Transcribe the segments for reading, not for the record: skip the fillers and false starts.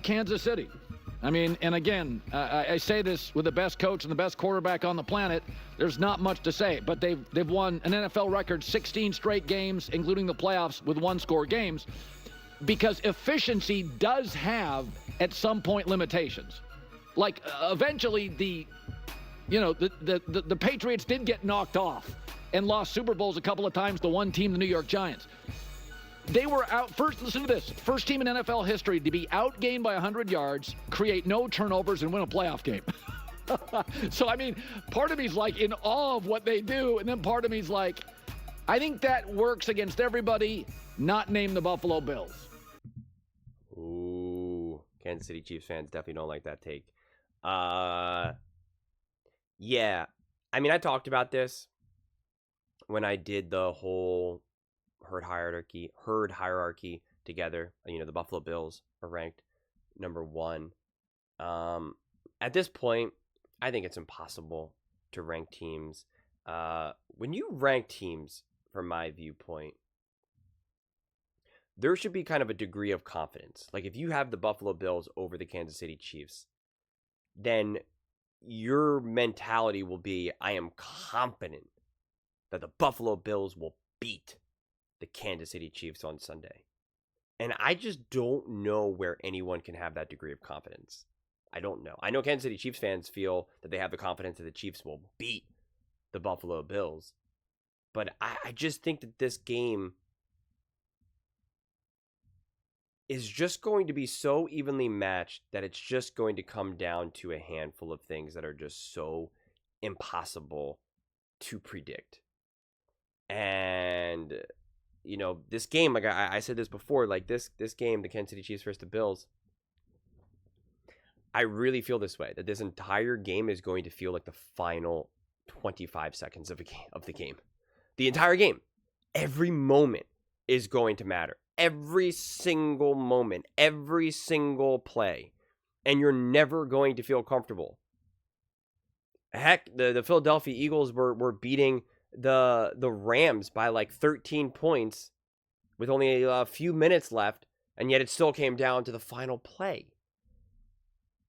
Kansas City. I mean, and again, I say this with the best coach and the best quarterback on the planet. There's not much to say, but they've won an NFL record 16 straight games, including the playoffs with one-score games, because efficiency does have at some point limitations. Like eventually, the Patriots did get knocked off and lost Super Bowls a couple of times to one team, the New York Giants. They were out first. Listen to this. First team in NFL history to be outgained by 100 yards, create no turnovers, and win a playoff game. So, I mean, part of me's like in awe of what they do, and then part of me's like, I think that works against everybody, not named the Buffalo Bills. Ooh, Kansas City Chiefs fans definitely don't like that take. Yeah. I mean, I talked about this when I did the whole herd hierarchy together. You know, the Buffalo Bills are ranked number 1. At this point, I think it's impossible to rank teams. When you rank teams, from my viewpoint, there should be kind of a degree of confidence. Like if you have the Buffalo Bills over the Kansas City Chiefs, then your mentality will be, I am confident that the Buffalo Bills will beat the Kansas City Chiefs on Sunday. And I just don't know where anyone can have that degree of confidence. I don't know. I know Kansas City Chiefs fans feel that they have the confidence that the Chiefs will beat the Buffalo Bills. But I just think that this game is just going to be so evenly matched that it's just going to come down to a handful of things that are just so impossible to predict. And you know, this game, like I said this before, like this game, the Kansas City Chiefs versus the Bills, I really feel this way, that this entire game is going to feel like the final 25 seconds of the game. The entire game, every moment is going to matter. Every single moment, every single play. And you're never going to feel comfortable. Heck, the Philadelphia Eagles were beating the Rams by like 13 points with only a few minutes left, and yet it still came down to the final play.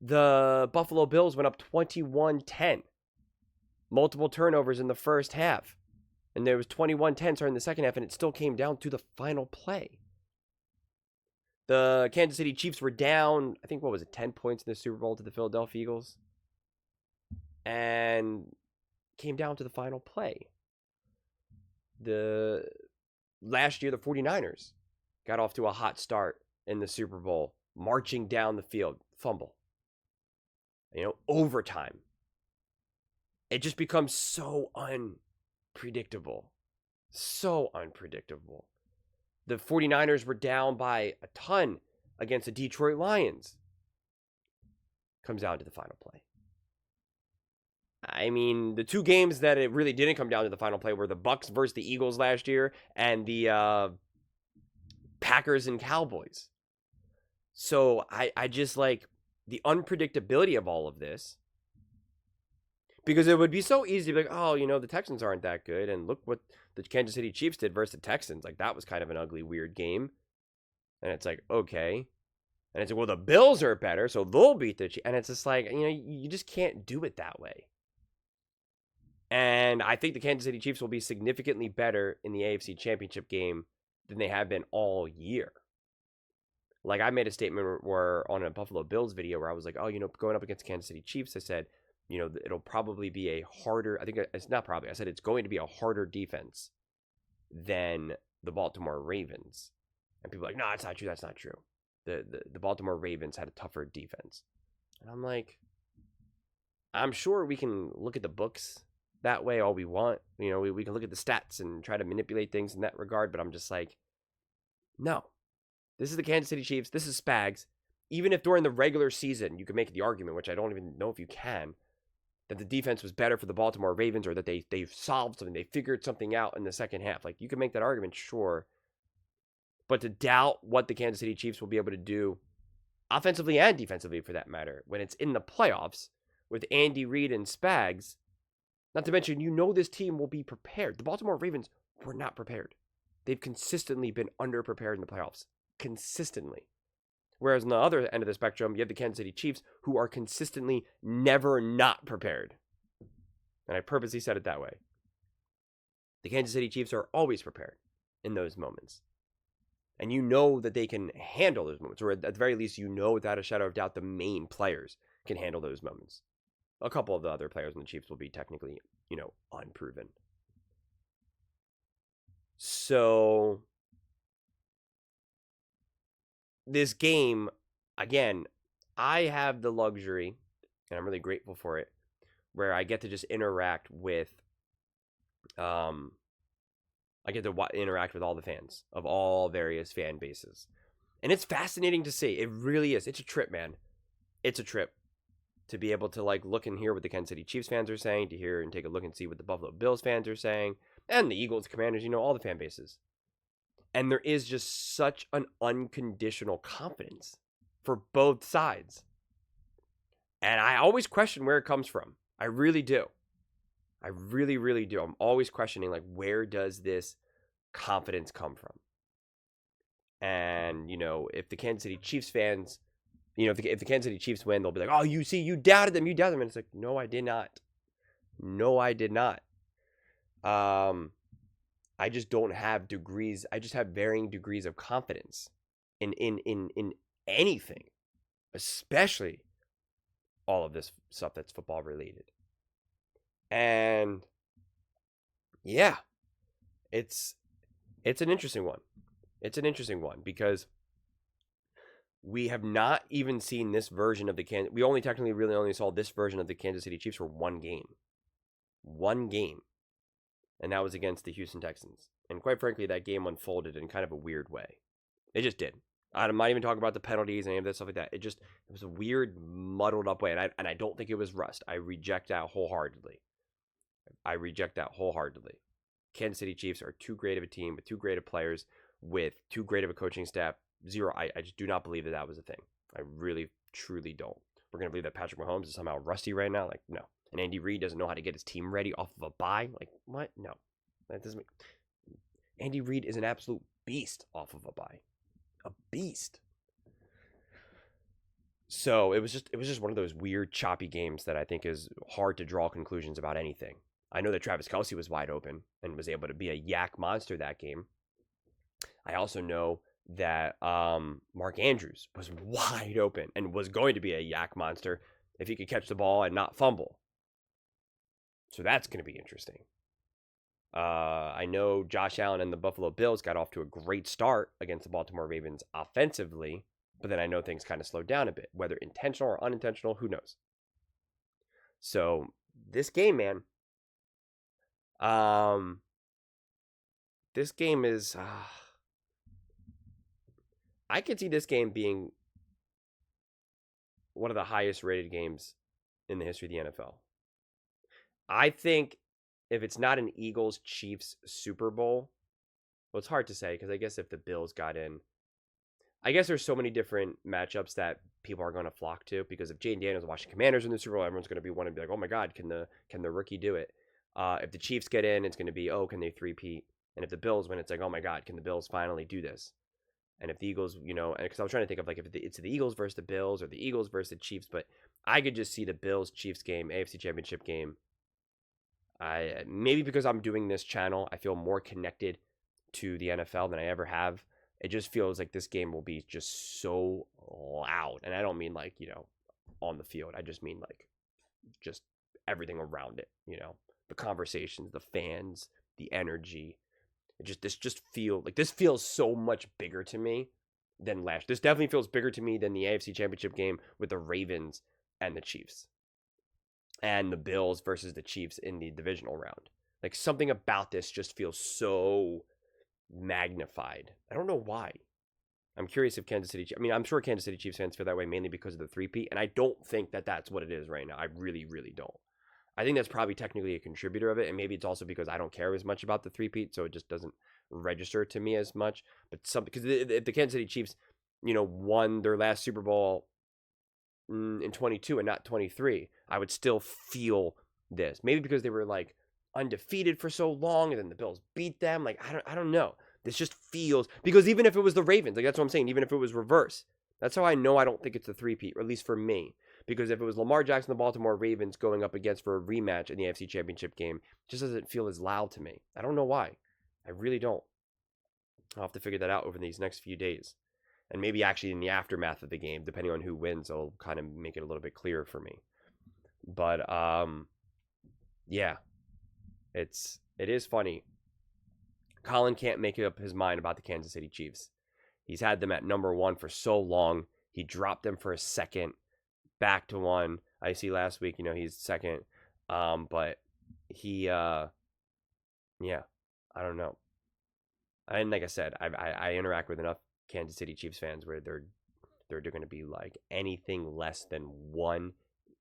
The Buffalo Bills went up 21-10. Multiple turnovers in the first half. And there was 21-10 starting the second half, and it still came down to the final play. The Kansas City Chiefs were down, I think, 10 points in the Super Bowl to the Philadelphia Eagles. And came down to the final play. Last year, the 49ers got off to a hot start in the Super Bowl, marching down the field, fumble. Overtime. It just becomes so unpredictable. So unpredictable. The 49ers were down by a ton against the Detroit Lions. Comes down to the final play. I mean, the two games that it really didn't come down to the final play were the Bucs versus the Eagles last year and the Packers and Cowboys. So I just like the unpredictability of all of this. Because it would be so easy to be like, oh, the Texans aren't that good. And look what the Kansas City Chiefs did versus the Texans. Like, that was kind of an ugly, weird game. And it's like, okay. And it's like, well, the Bills are better, so they'll beat the Chiefs. And it's just like, you just can't do it that way. And I think the Kansas City Chiefs will be significantly better in the AFC Championship game than they have been all year. Like, I made a statement where on a Buffalo Bills video where I was like, oh, going up against the Kansas City Chiefs, I said, it'll probably be a harder, I think it's not probably, I said it's going to be a harder defense than the Baltimore Ravens. And people are like, no, that's not true. That's not true. The Baltimore Ravens had a tougher defense. And I'm like, I'm sure we can look at the books that way all we want. We can look at the stats and try to manipulate things in that regard. But I'm just like, no. This is the Kansas City Chiefs. This is Spags. Even if during the regular season you can make the argument, which I don't even know if you can, that the defense was better for the Baltimore Ravens or that they've solved something, they figured something out in the second half. Like, you can make that argument, sure. But to doubt what the Kansas City Chiefs will be able to do, offensively and defensively for that matter, when it's in the playoffs with Andy Reid and Spags, not to mention, this team will be prepared. The Baltimore Ravens were not prepared. They've consistently been underprepared in the playoffs. Consistently. Whereas on the other end of the spectrum, you have the Kansas City Chiefs, who are consistently never not prepared. And I purposely said it that way. The Kansas City Chiefs are always prepared in those moments. And you know that they can handle those moments. Or at the very least, you know without a shadow of doubt the main players can handle those moments. A couple of the other players in the Chiefs will be technically, unproven. So this game, again, I have the luxury, and I'm really grateful for it, where I get to just interact with, interact with all the fans of all various fan bases. And it's fascinating to see. It really is. It's a trip, man. It's a trip to be able to look and hear what the Kansas City Chiefs fans are saying, to hear and take a look and see what the Buffalo Bills fans are saying, and the Eagles, Commanders, all the fan bases. And there is just such an unconditional confidence for both sides. And I always question where it comes from. I really do. I really, really do. I'm always questioning, where does this confidence come from? And, if the Kansas City Chiefs fans, if the Kansas City Chiefs win, they'll be like, oh, you doubted them. And it's like, no, I did not. No, I did not. I just don't have degrees. I just have varying degrees of confidence in anything, especially all of this stuff that's football related. And yeah, it's an interesting one. It's an interesting one because we have not even seen this version of the we only technically really only saw this version of the Kansas City Chiefs for one game. One game. And that was against the Houston Texans. And quite frankly, that game unfolded in kind of a weird way. It just did. I'm not even talking about the penalties and any of that stuff like that. It was a weird, muddled up way. And I don't think it was rust. I reject that wholeheartedly. Kansas City Chiefs are too great of a team with too great of players, with too great of a coaching staff. Zero. I just do not believe that was a thing. I really, truly don't. We're going to believe that Patrick Mahomes is somehow rusty right now? No. And Andy Reid doesn't know how to get his team ready off of a bye? What? No. That doesn't make... Andy Reid is an absolute beast off of a bye. A beast. So it was just one of those weird, choppy games that I think is hard to draw conclusions about anything. I know that Travis Kelce was wide open and was able to be a yak monster that game. I also know that Mark Andrews was wide open and was going to be a yak monster if he could catch the ball and not fumble. So that's going to be interesting. I know Josh Allen and the Buffalo Bills got off to a great start against the Baltimore Ravens offensively, but then I know things kind of slowed down a bit. Whether intentional or unintentional, who knows? So this game, man, this game is... I could see this game being one of the highest rated games in the history of the NFL. I think if it's not an Eagles-Chiefs Super Bowl, well, it's hard to say because I guess if the Bills got in, I guess there's so many different matchups that people are going to flock to because if Jaden Daniels Washington Commanders in the Super Bowl, everyone's going to be wanting to be like, oh my God, can the rookie do it? If the Chiefs get in, it's going to be, oh, can they three-peat? And if the Bills win, it's like, oh my God, can the Bills finally do this? And if the Eagles, because I was trying to think of if it's the Eagles versus the Bills or the Eagles versus the Chiefs, but I could just see the Bills-Chiefs game, AFC Championship game. Maybe because I'm doing this channel, I feel more connected to the NFL than I ever have. It just feels like this game will be just so loud. And I don't mean on the field. I just mean just everything around it, the conversations, the fans, the energy. This feels so much bigger to me than last. This definitely feels bigger to me than the AFC Championship game with the Ravens and the Chiefs. And the Bills versus the Chiefs in the divisional round. Something about this just feels so magnified. I don't know why. I'm curious if I'm sure Kansas City Chiefs fans feel that way mainly because of the three-peat, and I don't think that that's what it is right now. I really, really don't. I think that's probably technically a contributor of it, and maybe it's also because I don't care as much about the three-peat, so it just doesn't register to me as much. But because if the Kansas City Chiefs, won their last Super Bowl in 22 and not 23, I would still feel this. Maybe because they were undefeated for so long, and then the Bills beat them. I don't know. This just feels, because even if it was the Ravens, that's what I'm saying. Even if it was reverse, That's how I know I don't think it's a three-peat, or at least for me. Because if it was Lamar Jackson, the Baltimore Ravens going up against for a rematch in the AFC Championship game, it just doesn't feel as loud to me. I don't know why. I really don't. I'll have to figure that out over these next few days. And maybe actually in the aftermath of the game, depending on who wins, it'll kind of make it a little bit clearer for me. But, yeah. It is funny. Colin can't make up his mind about the Kansas City Chiefs. He's had them at number 1 for so long. He dropped them for a second, back to 1. I see last week, he's second. But he, yeah, I don't know. And like I said, I interact with enough Kansas City Chiefs fans where they're going to be like, anything less than 1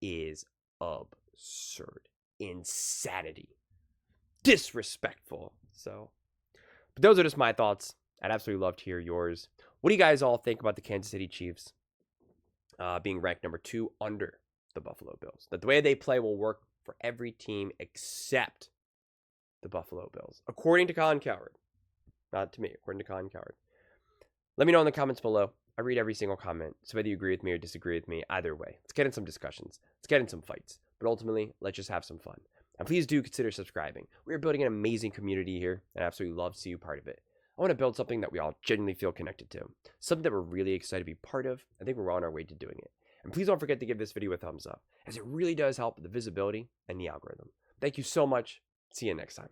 is absurd, insanity, disrespectful. So, but those are just my thoughts. I'd absolutely love to hear yours. What do you guys all think about the Kansas City Chiefs being ranked number 2 under the Buffalo Bills? That the way they play will work for every team except the Buffalo Bills, according to Colin Cowherd. Not to me, according to Colin Cowherd. Let me know in the comments below. I read every single comment, so whether you agree with me or disagree with me, either way, let's get in some discussions. Let's get in some fights. But ultimately, let's just have some fun. And please do consider subscribing. We are building an amazing community here, and I absolutely love to see you part of it. I want to build something that we all genuinely feel connected to. Something that we're really excited to be part of. I think we're on our way to doing it. And please don't forget to give this video a thumbs up, as it really does help with the visibility and the algorithm. Thank you so much. See you next time.